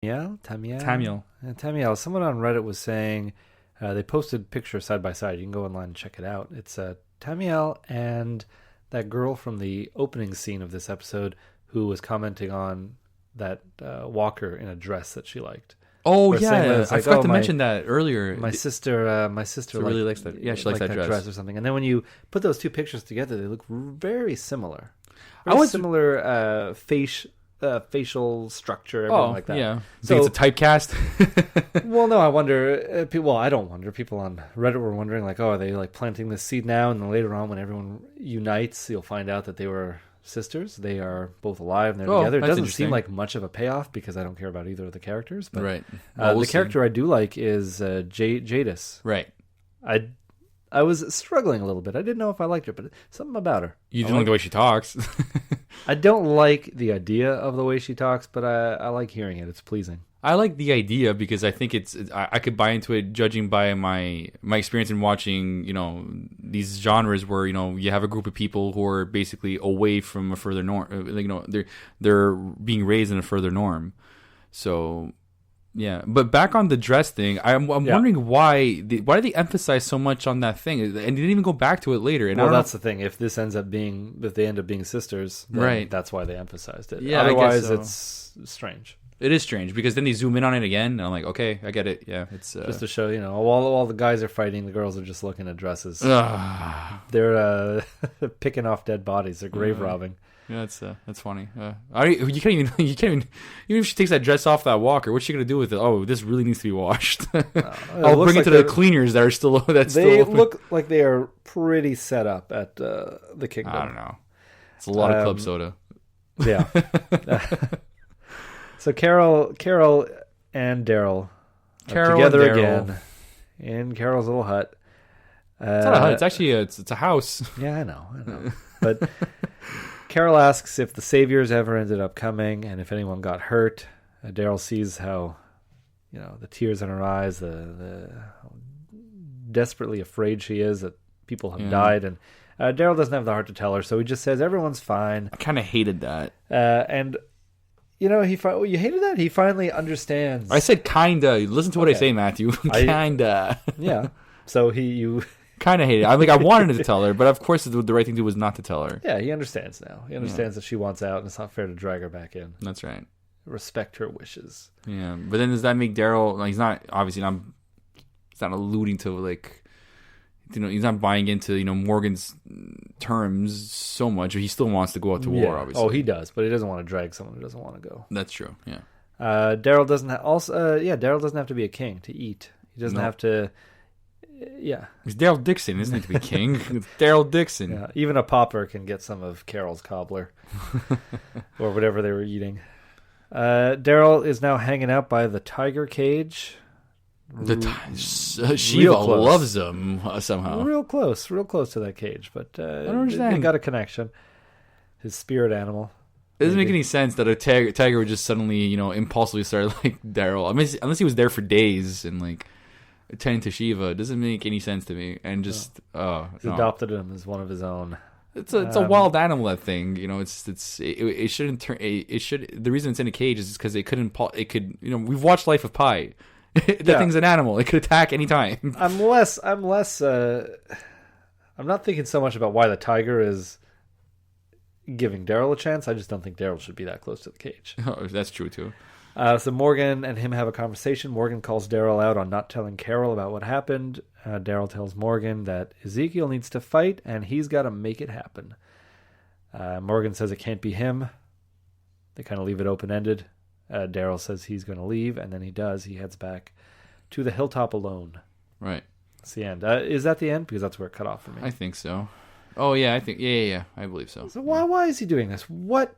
Tamiel. Tamiel. Someone on Reddit was saying they posted pictures side by side. You can go online and check it out. It's Tamiel and that girl from the opening scene of this episode who was commenting on that walker in a dress that she liked. Oh yeah, I forgot to mention that earlier. My sister really likes that. Yeah, she likes that dress or something. And then when you put those two pictures together, they look very similar. Similar facial structure, everything like that. Yeah, so it's a typecast. Well, no, I wonder. I don't wonder. People on Reddit were wondering, like, are they like planting this seed now, and then later on, when everyone unites, you'll find out that they were sisters. They are both alive and they're together. It doesn't seem like much of a payoff because I don't care about either of the characters. But right. The character I do like is Jadis. Right. I was struggling a little bit. I didn't know if I liked her, but something about her. You didn't like the way she talks. I don't like the idea of the way she talks, but I like hearing it. It's pleasing. I like the idea because I think I could buy into it, judging by my experience in watching, these genres where, you have a group of people who are basically away from a further norm, they're being raised in a further norm. So, yeah. But back on the dress thing, I'm wondering why do they emphasize so much on that thing, and they didn't even go back to it later. And that's the thing. If they end up being sisters, then right, that's why they emphasized it. Yeah, otherwise it's strange. It is strange because then they zoom in on it again, and I'm like, okay, I get it. Yeah, it's just to show, while the guys are fighting, the girls are just looking at dresses. They're picking off dead bodies. They're grave robbing. Yeah, that's funny. You can't even if she takes that dress off that walker, what's she gonna do with it? Oh, this really needs to be washed. I'll bring it to the cleaners that are still They look like they are pretty set up at the kingdom. I don't know. It's a lot of club soda. Yeah. So Carol and Daryl are together again in Carol's little hut. It's not a hut. It's actually it's a house. Yeah, I know. But Carol asks if the saviors ever ended up coming and if anyone got hurt. Daryl sees how, the tears in her eyes, the desperately afraid she is that people have died, and Daryl doesn't have the heart to tell her, so he just says everyone's fine. I kind of hated that. And you hated that? He finally understands. I said kinda. Listen to what I say, Matthew. Kinda. Yeah. So you kind of hated it. I wanted to tell her, but of course the right thing to do was not to tell her. Yeah, he understands now. He understands that she wants out, and it's not fair to drag her back in. That's right. Respect her wishes. Yeah, but then does that make Daryl? He's not obviously not. He's not alluding to he's not buying into Morgan's terms so much. He still wants to go out to war. Obviously, he does, but he doesn't want to drag someone who doesn't want to go. That's true. Yeah. Daryl doesn't Daryl doesn't have to be a king to eat. He doesn't have to. Yeah. It's Daryl Dixon, isn't it, to be king? It's Daryl Dixon. Yeah, even a pauper can get some of Carol's cobbler or whatever they were eating. Daryl is now hanging out by the tiger cage. Shiva loves him somehow. Real close to that cage, but I don't understand. They got a connection. His spirit animal. It doesn't make any sense that a tiger would just suddenly, impulsively start like Daryl. I mean, unless he was there for days and attending to Shiva, it doesn't make any sense to me. And just he's adopted him as one of his own. It's a wild animal, that thing. It shouldn't turn. It should. The reason it's in a cage is because it couldn't. It could. We've watched Life of Pi. That thing's an animal. It could attack anytime. I'm not thinking so much about why the tiger is giving Daryl a chance. I just don't think Daryl should be that close to the cage. Oh, that's true too. So Morgan and him have a conversation. Morgan calls Daryl out on not telling Carol about what happened. Daryl tells Morgan that Ezekiel needs to fight and he's got to make it happen. Morgan says it can't be him. They kind of leave it open-ended. Daryl says he's going to leave, and then he does. He heads back to the hilltop alone. Right. That's the end. Is that the end? Because that's where it cut off for me. I think so. Oh, yeah, I think... Yeah, I believe so. So why is he doing this? What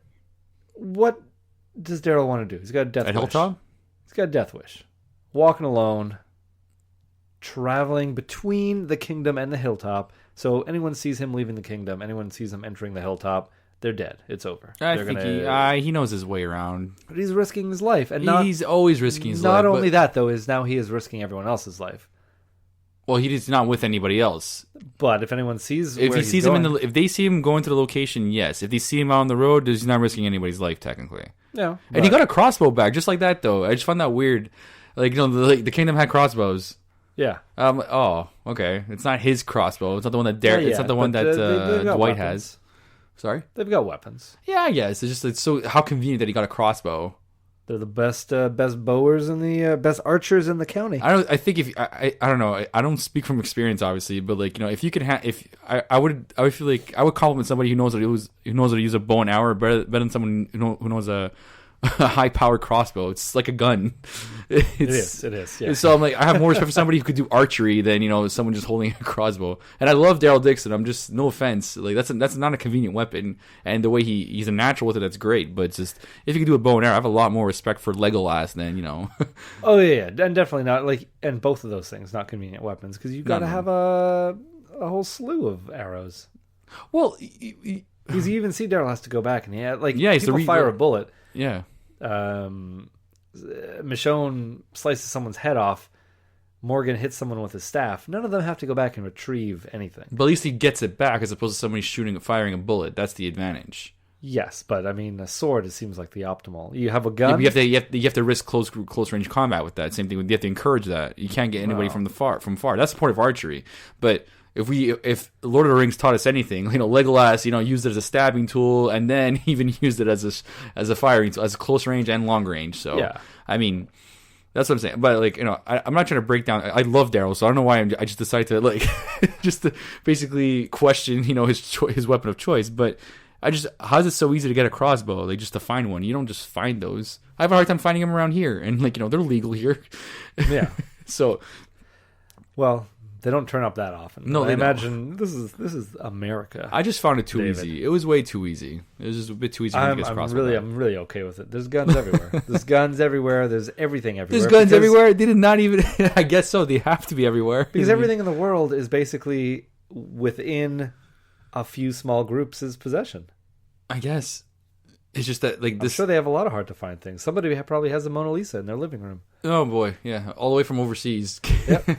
does Daryl want to do? He's got a death wish. At hilltop? He's got a death wish. Walking alone, traveling between the kingdom and the hilltop. So anyone sees him leaving the kingdom, anyone sees him entering the hilltop, they're dead. It's over. I think he knows his way around. But he's risking his life. And he's always risking his life. Not only that, though, is now he is risking everyone else's life. Well, he's not with anybody else. But if anyone sees if they see him going to the location, yes. If they see him out on the road, he's not risking anybody's life, technically. Yeah, and he got a crossbow back just like that though. I just found that weird. Like the kingdom had crossbows. Yeah. Oh, okay. It's not his crossbow. It's not the one that It's not the one that Dwight has. Sorry. They've got weapons. Yeah, I guess it's so how convenient that he got a crossbow. They're the best bowers and the best archers in the county. I think if I don't know. I don't speak from experience, obviously, but like if you could I would feel like I would compliment somebody who knows how to use a bow and arrow better than someone who knows a high powered crossbow. It's like a gun. It is. Yeah. So I'm like, I have more respect for somebody who could do archery than someone just holding a crossbow. And I love Daryl Dixon. I'm just no offense. Like that's not a convenient weapon. And the way he's a natural with it, that's great. But it's just if you could do a bow and arrow, I have a lot more respect for Legolas than Oh yeah, and definitely not like. And both of those things not convenient weapons because you've got to have a whole slew of arrows. Well, because you even see Daryl has to go back and people fire a bullet. Yeah. Michonne slices someone's head off. Morgan hits someone with his staff. None of them have to go back and retrieve anything. But at least he gets it back as opposed to somebody firing a bullet. That's the advantage. Yes, but I mean, a sword, it seems like the optimal. You have a gun. Yeah, but you have to risk close range combat with that. Same thing. You have to encourage that. You can't get anybody from far. That's the point of archery. But if Lord of the Rings taught us anything, Legolas, used it as a stabbing tool, and then even used it as a firing tool, as a close range and long range. So yeah. I mean, that's what I'm saying. But I'm not trying to break down. I love Daryl, so I don't know why I just decided to just to basically question his weapon of choice. But how's it so easy to get a crossbow? Just to find one, you don't just find those. I have a hard time finding them around here, and they're legal here. Yeah. So, well. They don't turn up that often. No, I imagine this is America. I just found it too easy. It was way too easy. It was just a bit too easy. I'm really okay with it. There's guns everywhere. There's guns everywhere. There's everything everywhere. There's guns everywhere. They did not even. I guess so. They have to be everywhere because everything in the world is basically within a few small groups' possession. I guess. It's just that I'm sure they have a lot of hard to find things. Somebody probably has a Mona Lisa in their living room. Oh boy, yeah, all the way from overseas. Yep.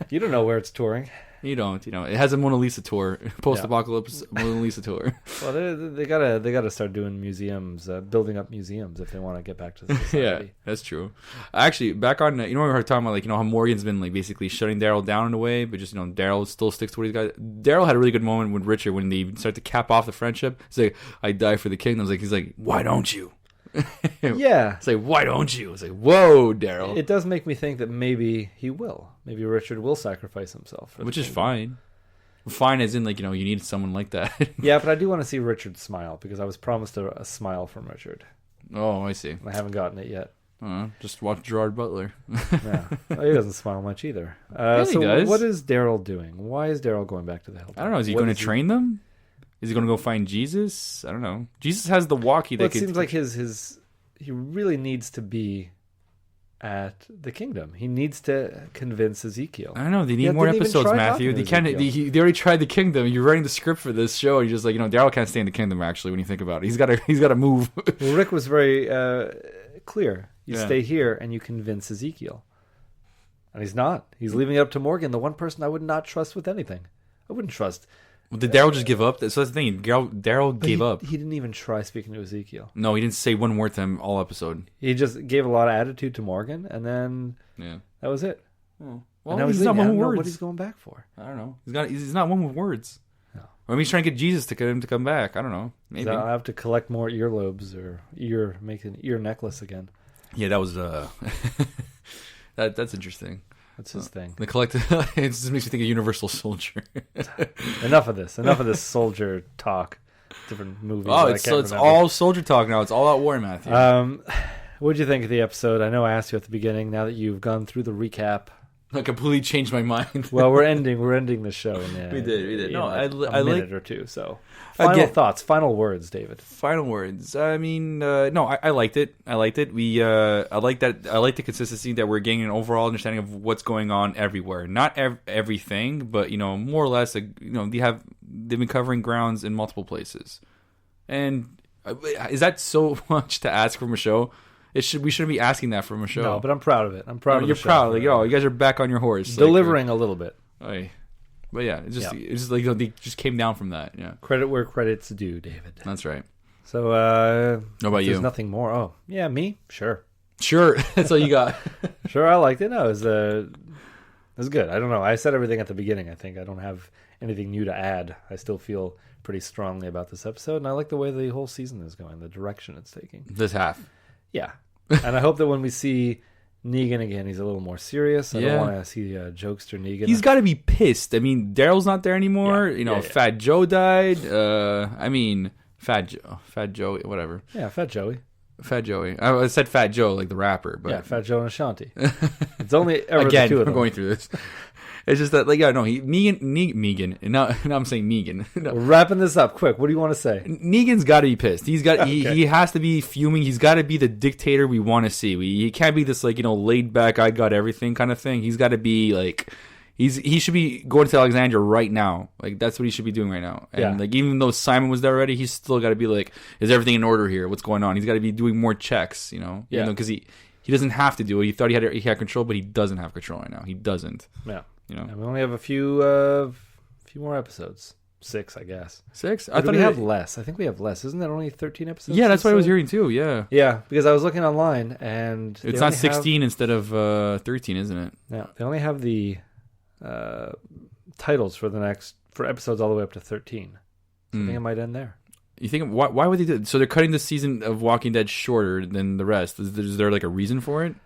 You don't know where it's touring. You don't. It has a Mona Lisa tour, post-apocalypse Mona Lisa tour. Well, they gotta start doing museums, building up museums if they want to get back to society. Yeah, that's true. Actually, back on we were talking about how Morgan's been basically shutting Daryl down in a way, but just Daryl still sticks to what he's got. Daryl had a really good moment with Richard when they start to cap off the friendship. He's like, "I die for the kingdom." He's like, "Why don't you?" Yeah. It's like, why don't you? It's like, whoa, Daryl. It does make me think that maybe he will. Maybe Richard will sacrifice himself. Which is fine. Fine as in, you need someone like that. Yeah, but I do want to see Richard smile because I was promised a smile from Richard. Oh, I see. I haven't gotten it yet. Just watch Gerard Butler. Yeah. He doesn't smile much either. Yeah, he does. What is Daryl doing? Why is Daryl going back to the Hilltop? I don't know. Is he going to train them? Is he going to go find Jesus? I don't know. Jesus has the walkie that it seems like he really needs to be at the kingdom. He needs to convince Ezekiel. I don't know. They need more episodes, Matthew. They can't. They already tried the kingdom. You're writing the script for this show. And you're just Daryl can't stay in the kingdom. Actually, when you think about it, he's got to move. Well, Rick was very clear. You stay here and you convince Ezekiel. And he's not. He's leaving it up to Morgan, the one person I would not trust with anything. I wouldn't trust. Well, did Daryl just give up? So that's the thing. Daryl gave up. He didn't even try speaking to Ezekiel. No, he didn't say one word to him all episode. He just gave a lot of attitude to Morgan, and then that was it. Oh. Well, he's not one with words. What he's going back for? I don't know. He's not one with words. No. Or maybe he's trying to get Jesus to get him to come back. I don't know. Maybe I'll have to collect more earlobes or make an ear necklace again. Yeah, that was that's interesting. That's his thing. The collective. It just makes me think of Universal Soldier. Enough of this soldier talk. Different movies. Oh, it's all soldier talk now. It's all out war, Matthew. What did you think of the episode? I know I asked you at the beginning. Now that you've gone through the recap, I completely changed my mind. Well, we're ending the show. We did. No, I minute or two. So, final thoughts, final words, David. Final words. I mean, no, I liked it. I liked it. I like that. I like the consistency that we're getting an overall understanding of what's going on everywhere. Not everything, but more or less. They've been covering grounds in multiple places. And is that so much to ask from a show? We shouldn't be asking that from a show. No, but I'm proud of it. I'm proud of You're the proud. show. You guys are back on your horse. Delivering a little bit. But yeah, it's just they just came down from that. Yeah. Credit where credit's due, David. That's right. So, What about you? There's nothing more. Oh, yeah, me? Sure. Sure. That's all you got. Sure, I liked it. No, it was good. I don't know. I said everything at the beginning, I think. I don't have anything new to add. I still feel pretty strongly about this episode, and I like the way the whole season is going, the direction it's taking. This half. Yeah. And I hope that when we see Negan again, he's a little more serious. I don't want to see jokester Negan. He's got to be pissed. I mean, Daryl's not there anymore. Yeah. Fat Joe died. Fat Joe, whatever. Yeah, Fat Joey. Fat Joey. I said Fat Joe, like the rapper. But... Yeah, Fat Joe and Ashanti. It's only ever Again, the two of them. we're going through this. It's just that, Negan. Now I'm saying Negan. No. We're wrapping this up quick. What do you want to say? Negan's got to be pissed. He's got. He has to be fuming. He's got to be the dictator we want to see. He can't be this laid back, I got everything kind of thing. He's got to be like. He should be going to Alexandria right now. Like, that's what he should be doing right now. And even though Simon was there already, he's still got to be like, is everything in order here? What's going on? He's got to be doing more checks. Yeah. Because he doesn't have to do it. He thought he had control, but he doesn't have control right now. He doesn't. Yeah. And we only have a few more episodes. 6, I guess. 6? I thought we have less. I think we have less. Isn't that only 13 episodes? Yeah, that's what I was hearing too. Yeah. Yeah, because I was looking online and it's not 16 instead of 13, isn't it? Yeah, they only have the titles for episodes all the way up to 13. So I think it might end there. You think why would they do it? So they're cutting the season of Walking Dead shorter than the rest. Is there like a reason for it?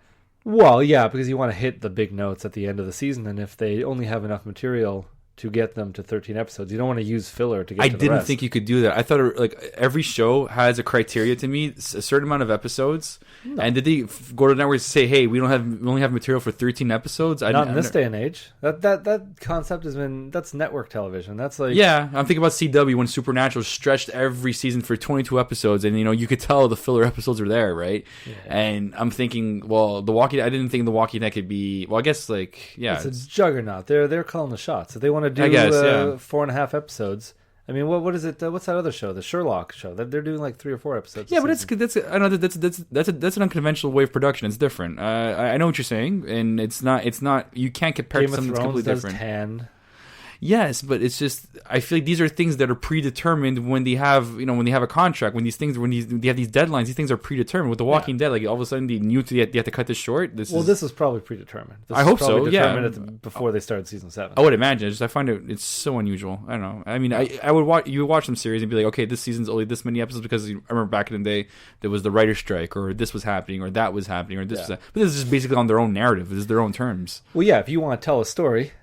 Well, yeah, because you want to hit the big notes at the end of the season, and if they only have enough material to get them to 13 episodes, you don't want to use filler to get to the rest. I didn't think you could do that. I thought every show has a criteria to meet, a certain amount of episodes. No. And did they go to the network and say, "Hey, we only have material for 13 episodes"? Not in this day and age. That concept that's network television. That's like I'm thinking about CW when Supernatural stretched every season for 22 episodes, and you could tell the filler episodes are there, right? Yeah. And I'm thinking, well, I didn't think the Walking Dead could be. Well, I guess it's a juggernaut. They're calling the shots. If they want to do 4.5 episodes. I mean, what is it? What's that other show? The Sherlock show. They're doing like 3 or 4 episodes. Yeah, but I know that's an unconventional way of production. It's different. I know what you're saying, and it's not. You can't compare it to something that's completely different. 10. Yes, but it's just I feel like these are things that are predetermined when they have a contract. When they have these deadlines, these things are predetermined. With The Walking Dead, all of a sudden they knew they have to cut this short. This is probably predetermined. I hope so. Yeah, before they started season 7. I would imagine. I find it's so unusual. I don't know. I mean, I would watch. You would watch some series and be like, okay, this season's only this many episodes because I remember back in the day there was the writer's strike, or this was happening, or that was happening, or this was that. But this is just basically on their own narrative. This is their own terms. Well, yeah. If you want to tell a story,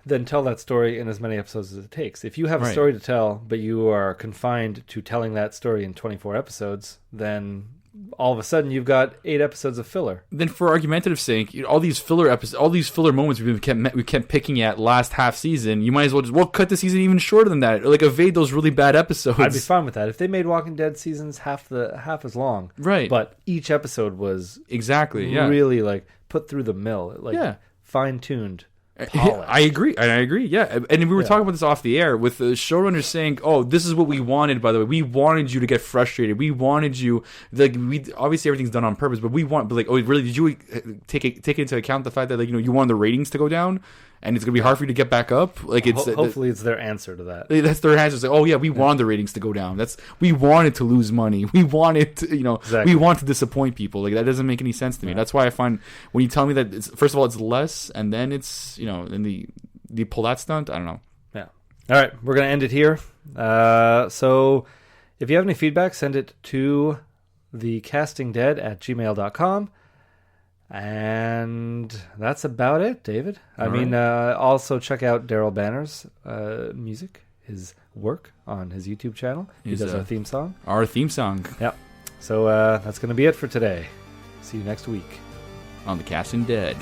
then tell that story in as many episodes as it takes. If you have a story to tell, but you are confined to telling that story in 24 episodes, then all of a sudden you've got 8 episodes of filler. Then for argumentative sake, all these filler episodes, all these filler moments we kept picking at last half season, you might as well cut the season even shorter than that. Or evade those really bad episodes. I'd be fine with that. If they made Walking Dead seasons half as long. Right. But each episode was really put through the mill. Fine-tuned. Polished. I agree. Yeah, and we were talking about this off the air with the showrunners saying, "Oh, this is what we wanted." By the way, we wanted you to get frustrated. We wanted you obviously everything's done on purpose, but really? Did you take it into account the fact that you wanted the ratings to go down? And it's gonna be hard for you to get back up. Hopefully, it's their answer to that. That's their answer. It's like, oh yeah, we wanted the ratings to go down. We wanted to lose money. We wanted to, exactly. We want to disappoint people. That doesn't make any sense to me. That's why I find when you tell me that first of all it's less, and then it's and the pull that stunt. I don't know. Yeah. All right, we're gonna end it here. So if you have any feedback, send it to thecastingdead@gmail.com. And that's about it, David. Also check out Daryl Banner's music, his work on his YouTube channel. He does our theme song. Yeah. So that's going to be it for today. See you next week on The Casting Dead.